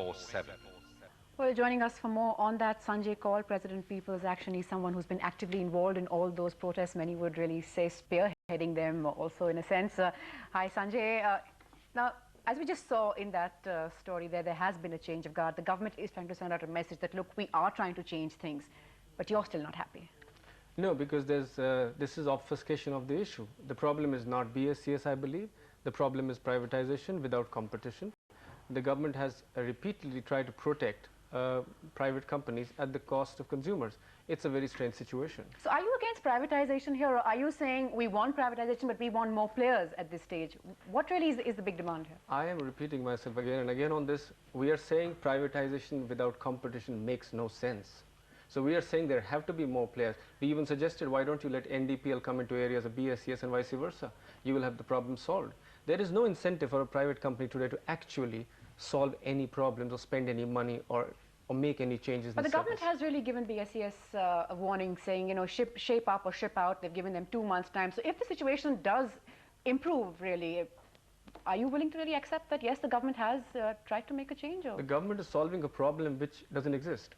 24/7. Well, joining us for more on that, Sanjay Kaul, President People's Action. He's someone who's been actively involved in all those protests. Many would really say spearheading them also in a sense. Hi, Sanjay. Now, as we just saw in that story there has been a change of guard. The government is trying to send out a message that, look, we are trying to change things, but you're still not happy. No, because this is obfuscation of the issue. The problem is not Bses, I believe. The problem is privatization without competition. The government has repeatedly tried to protect private companies at the cost of consumers. It's a very strange situation. So are you against privatization here, or are you saying we want privatization but we want more players at this stage? What really is the big demand here? I am repeating myself again and again on this. We are saying privatization without competition makes no sense. So we are saying there have to be more players. We even suggested, why don't you let NDPL come into areas of Bses and vice versa? You will have the problem solved. There is no incentive for a private company today to actually solve any problems or spend any money or make any changes. But the government has really given Bses a warning saying, you know, shape up or ship out. They've given them 2 months' time. So if the situation does improve, really, are you willing to really accept that, yes, the government has tried to make a change? Or? The government is solving a problem which doesn't exist.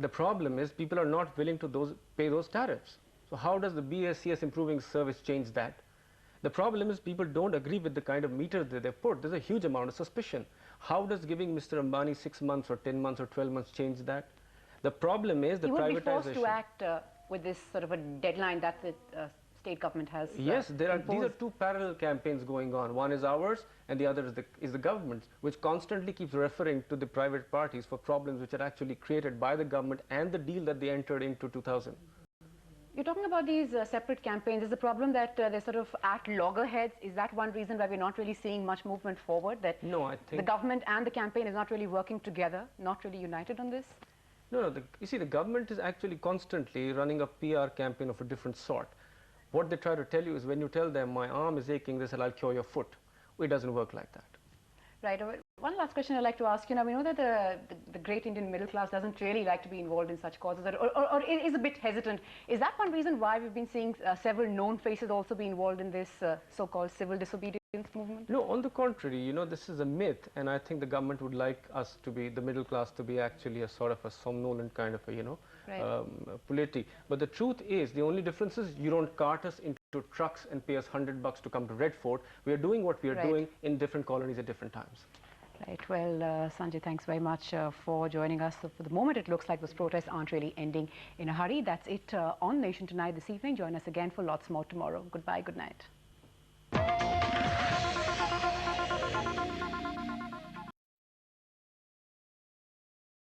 The problem is people are not willing to pay those tariffs. So how does the Bses improving service change that? The problem is people don't agree with the kind of meters that they've put. There's a huge amount of suspicion. How does giving Mr. Ambani 6 months or 10 months or 12 months change that? The problem is the privatization. You would be forced to act with this sort of a deadline that the state government has Yes, these are two parallel campaigns going on. One is ours and the other is the government's, which constantly keeps referring to the private parties for problems which are actually created by the government and the deal that they entered into 2000. You're talking about these separate campaigns. Is the problem that they sort of act loggerheads? Is that one reason why we're not really seeing much movement forward? That no, I think the government and the campaign is not really working together, not really united on this? No, you see, the government is actually constantly running a PR campaign of a different sort. What they try to tell you is when you tell them, my arm is aching, they say, I'll cure your foot. It doesn't work like that. Right. One last question I'd like to ask you. Now, we know that the great Indian middle class doesn't really like to be involved in such causes or is a bit hesitant. Is that one reason why we've been seeing several known faces also be involved in this so-called civil disobedience movement? No, on the contrary, you know, this is a myth, and I think the government would like us to be, the middle class, to be actually a sort of a somnolent kind of a, you know, right. polity. But the truth is, the only difference is you don't cart us into trucks and pay us $100 to come to Red Fort. We are doing what we are doing in different colonies at different times. Right. Well, Sanjay, thanks very much for joining us. So for the moment, it looks like those protests aren't really ending in a hurry. That's it on Nation Tonight this evening. Join us again for lots more tomorrow. Goodbye. Good night.